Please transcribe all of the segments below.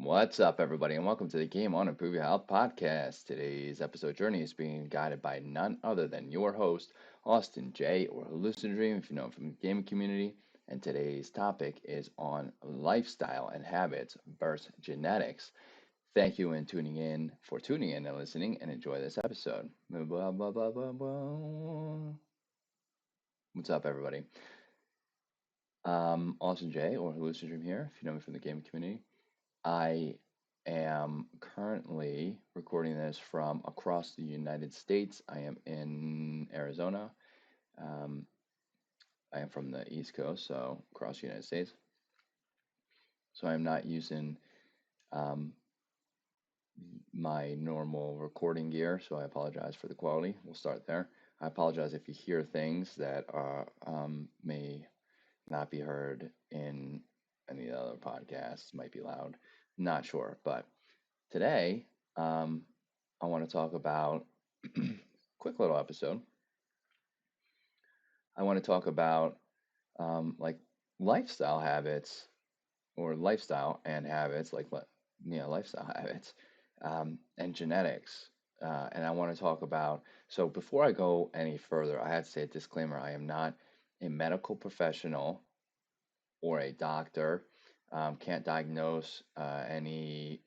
What's up, everybody, and welcome to the Game On Improve Your Health podcast. Today's episode journey is being guided by none other than your host, Austin J. or hallucinodream, if you know him from the gaming community. And today's topic is on lifestyle and habits versus genetics. Thank you and tuning in and listening, and enjoy this episode. Blah, blah, blah, blah, blah. What's up, everybody? Austin J. or hallucinodream here, if you know me from the gaming community. I am currently recording this from across the United States. I am in Arizona. Um, I am from the East Coast, so across the United States. So I'm not using um, my normal recording gear, so I apologize for the quality. We'll start there. I apologize if you hear things that may not be heard in any other podcasts, might be loud. Not sure, but today, I want to talk about quick little episode. I want to talk about like lifestyle habits or lifestyle and habits, lifestyle habits and genetics. And I want to talk about. So before I go any further, I had to say a disclaimer: I am not a medical professional or a doctor. Can't diagnose any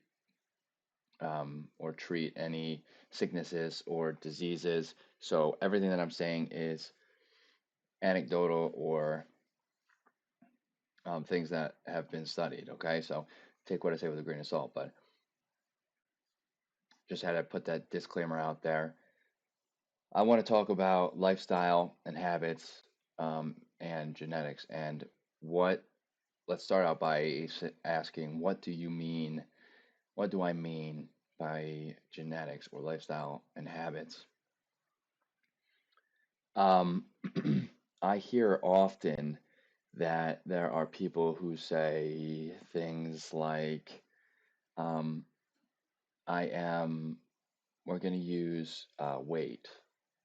or treat any sicknesses or diseases. So everything that I'm saying is anecdotal or things that have been studied. Okay, so take what I say with a grain of salt, but just had to put that disclaimer out there. I want to talk about lifestyle and habits and genetics and what. Let's start out by asking, what do you mean? What do I mean by genetics or lifestyle and habits? Um, I hear often that there are people who say things like, um, I am, we're going to use weight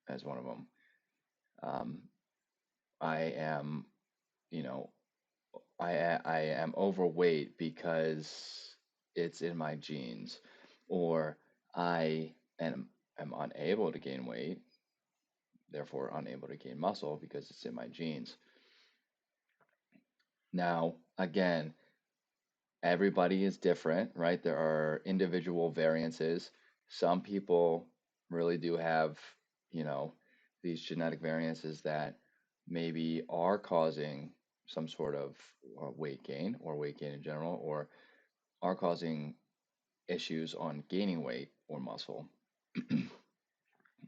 as one of them. Um, I am, you know, I am overweight because it's in my genes, or I am unable to gain weight, therefore unable to gain muscle because it's in my genes. Now, again, everybody is different, right? There are individual variances. Some people really do have, you know, these genetic variances that maybe are causing some sort of weight gain or weight gain in general, or are causing issues on gaining weight or muscle.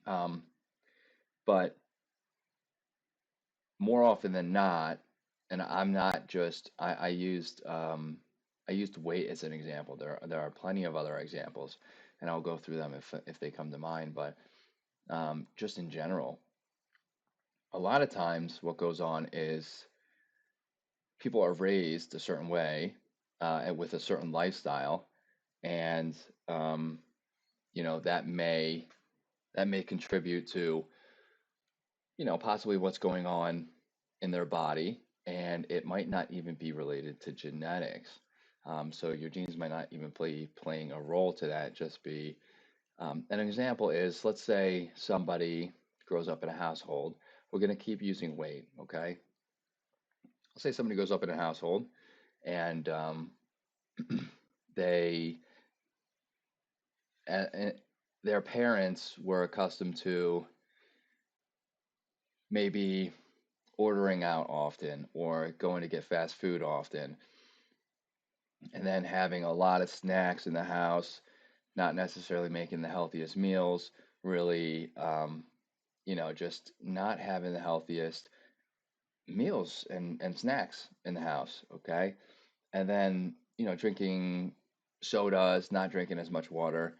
um, but more often than not, and I'm not just I used weight as an example. There are plenty of other examples, and I'll go through them if they come to mind. But just in general, a lot of times what goes on is people are raised a certain way and with a certain lifestyle, and um, that may contribute to possibly what's going on in their body, and it might not even be related to genetics. So your genes might not even playing a role to that. Just be an example is, let's say somebody grows up in a household. We're going to keep using weight, okay? Let's say somebody goes up in a household and they uh, their parents were accustomed to maybe ordering out often or going to get fast food often, and then having a lot of snacks in the house, not necessarily making the healthiest meals, really, just not having the healthiest meals and snacks in the house, okay? And then, drinking sodas, not drinking as much water.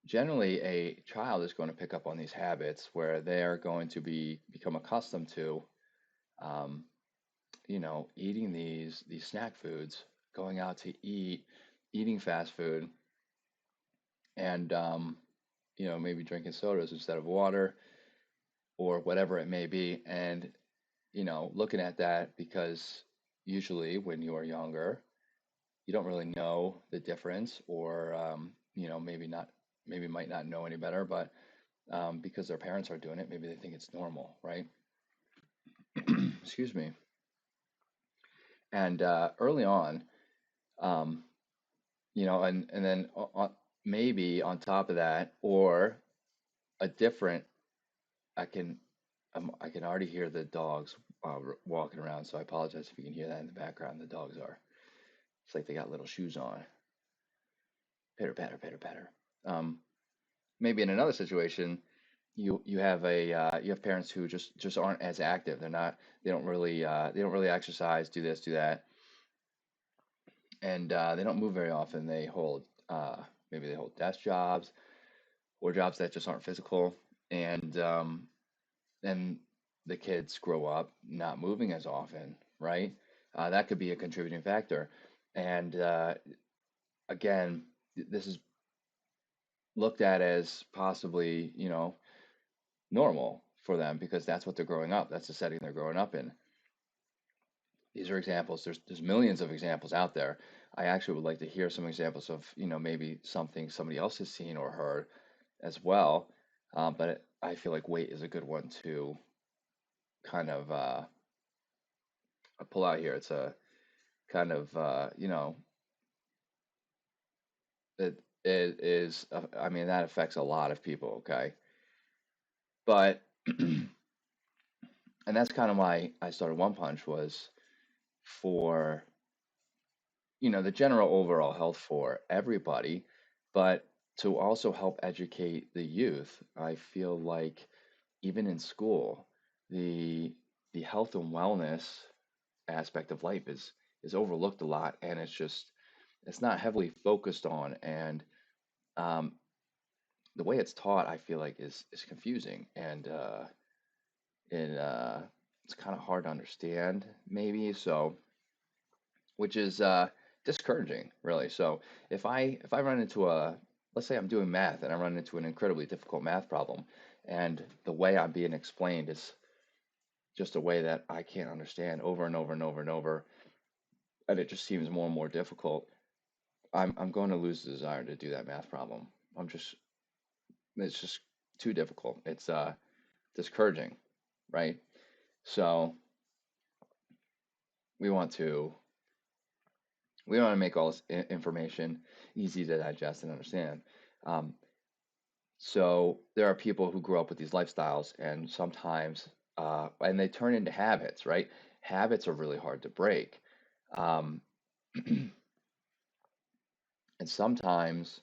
Generally, a child is going to pick up on these habits where they're going to become accustomed to um, eating these snack foods, going out to eat, eating fast food, and maybe drinking sodas instead of water or whatever it may be. And looking at that, because usually when you are younger, you don't really know the difference, or maybe not, maybe might not know any better, but because their parents are doing it, maybe they think it's normal, right? Excuse me. And early on, um, and then maybe on top of that, or a different, I can I can already hear the dogs walking around, so I apologize if you can hear that in the background. The dogs are, it's like they got little shoes on, pitter patter, pitter patter. Um, Maybe in another situation, you have parents who just aren't as active. They don't really exercise, do this, do that, and they don't move very often. They hold maybe they hold desk jobs or jobs that just aren't physical, and then the kids grow up not moving as often, right? That could be a contributing factor. And again, this is looked at as possibly, normal for them because that's what they're growing up. That's the setting they're growing up in. These are examples. There's millions of examples out there. I actually would like to hear some examples of, maybe something somebody else has seen or heard as well. But I feel like weight is a good one to kind of pull out here. It's a kind of, it is, I mean, that affects a lot of people, okay? But, and that's kind of why I started One Punch, was for, the general overall health for everybody, but to also help educate the youth. I feel like even in school, the the health and wellness aspect of life is overlooked a lot, and it's not heavily focused on, and um, the way it's taught, I feel like is confusing, and it it's kind of hard to understand, maybe. So, which is discouraging, really. So if I run into a, let's say I'm doing math and I run into an incredibly difficult math problem, and the way I'm being explained is just a way that I can't understand over and over and over and over, and it just seems more and more difficult, I'm going to lose the desire to do that math problem. I'm just it's just too difficult. It's discouraging, right? So we want to we want to make all this information easy to digest and understand. Um, So there are people who grow up with these lifestyles, and sometimes, and they turn into habits, right? Habits are really hard to break. Um, and sometimes,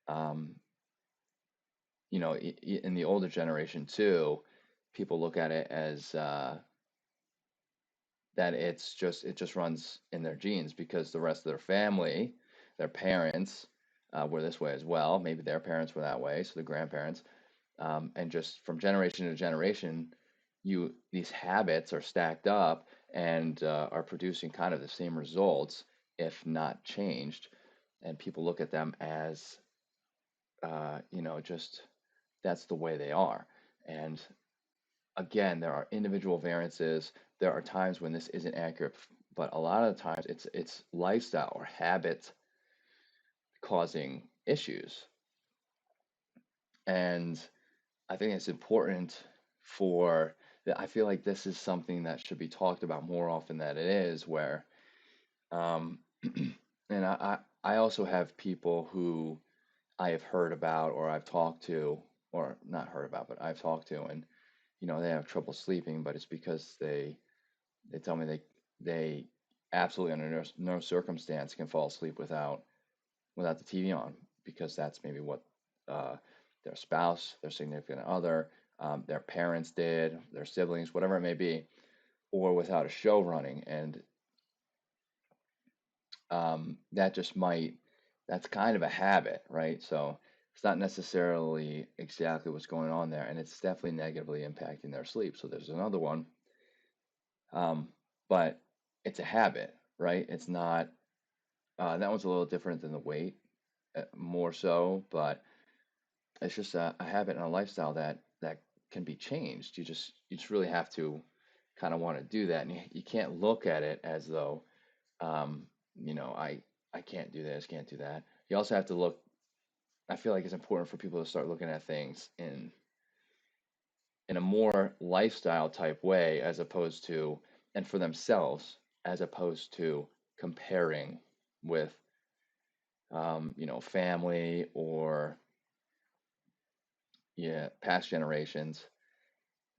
um, in the older generation too, people look at it as that it just runs in their genes because the rest of their family, their parents, were this way as well. Maybe their parents were that way, so the grandparents. And just from generation to generation, these habits are stacked up and are producing kind of the same results, if not changed. And people look at them as, just that's the way they are. And again, there are individual variances. There are times when this isn't accurate, but a lot of the times it's lifestyle or habit causing issues. And I think it's important for I feel like this is something that should be talked about more often than it is, where um and I also have people who I have heard about or I've talked to, or not heard about, but I've talked to, and they have trouble sleeping, but it's because they tell me they absolutely under no circumstance can fall asleep without the TV on, because that's maybe what uh, their spouse, their significant other, their parents did, their siblings, whatever it may be, or without a show running. And that just might, that's kind of a habit, right? So it's not necessarily exactly what's going on there, and it's definitely negatively impacting their sleep. So there's another one, um, but it's a habit, right? It's not, that one's a little different than the weight, more so, but it's just a habit and a lifestyle that can be changed. You just really have to kind of want to do that, and you can't look at it as though, um, I I can't do this, can't do that. You also have to look, I feel like it's important for people to start looking at things in a more lifestyle type way as opposed to, and for themselves, as opposed to comparing with, family or, yeah, past generations.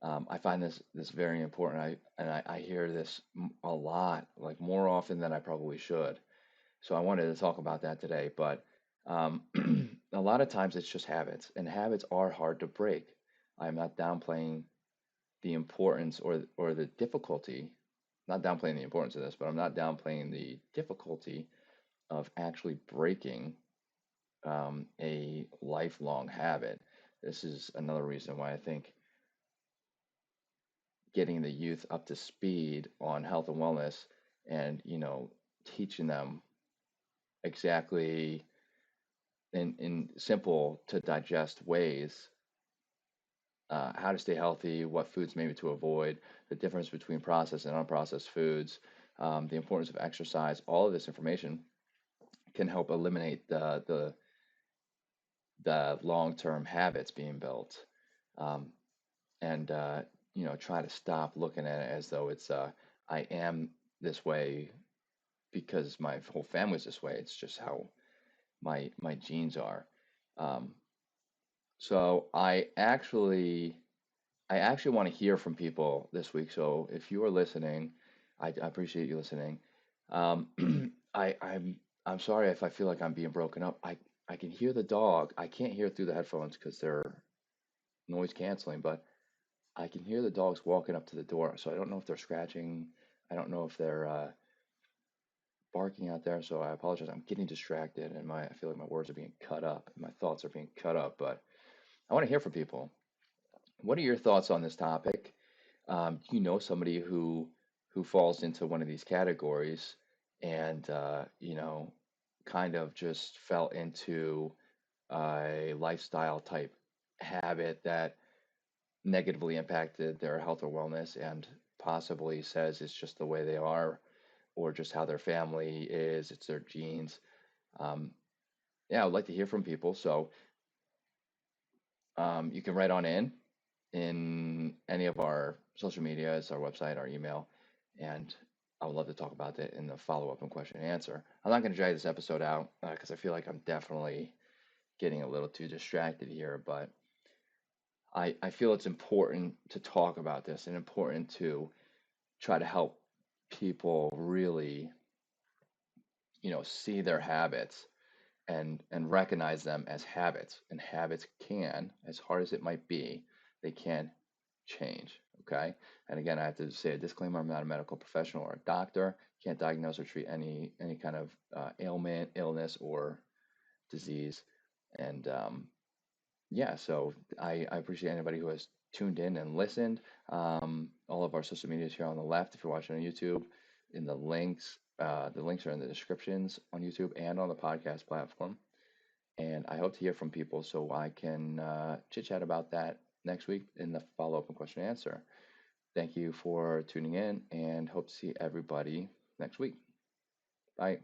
I find this very important. I hear this a lot, like more often than I probably should. So I wanted to talk about that today. But um, a lot of times it's just habits, and habits are hard to break. I'm not downplaying the importance or the difficulty, not downplaying the importance of this, but I'm not downplaying the difficulty of actually breaking a lifelong habit. This is another reason why I think getting the youth up to speed on health and wellness and, teaching them exactly in simple to digest ways how to stay healthy, what foods maybe to avoid, the difference between processed and unprocessed foods, the importance of exercise. All of this information can help eliminate the long-term habits being built, um, and try to stop looking at it as though it's I am this way because my whole family's this way. It's just how my genes are. Um, so I actually want to hear from people this week. So if you are listening, I appreciate you listening. Um, I'm sorry if I feel like I'm being broken up. I can hear the dog. I can't hear through the headphones because they're noise canceling, but I can hear the dogs walking up to the door. So I don't know if they're scratching. I don't know if they're barking out there. So I apologize. I'm getting distracted, and I feel like my words are being cut up, and my thoughts are being cut up. But I want to hear from people. What are your thoughts on this topic? Do you know somebody who falls into one of these categories and kind of just fell into a lifestyle type habit that negatively impacted their health or wellness and possibly says it's just the way they are or just how their family is, it's their genes. Um, yeah, I'd like to hear from people. So you can write on in any of our social medias, our website, our email, and I would love to talk about that in the follow-up and question and answer. I'm not going to drag this episode out because I feel like I'm definitely getting a little too distracted here, but I feel it's important to talk about this and important to try to help people really, see their habits and recognize them as habits. And habits can, as hard as it might be, they can change. Okay. And again, I have to say a disclaimer: I'm not a medical professional or a doctor. Can't diagnose or treat any kind of ailment, illness, or disease. And yeah, so I appreciate anybody who has tuned in and listened. All of our social media is here on the left. If you're watching on YouTube, in the links are in the descriptions on YouTube and on the podcast platform. And I hope to hear from people so I can chit chat about that next week in the follow up and question and answer. Thank you for tuning in and hope to see everybody next week. Bye.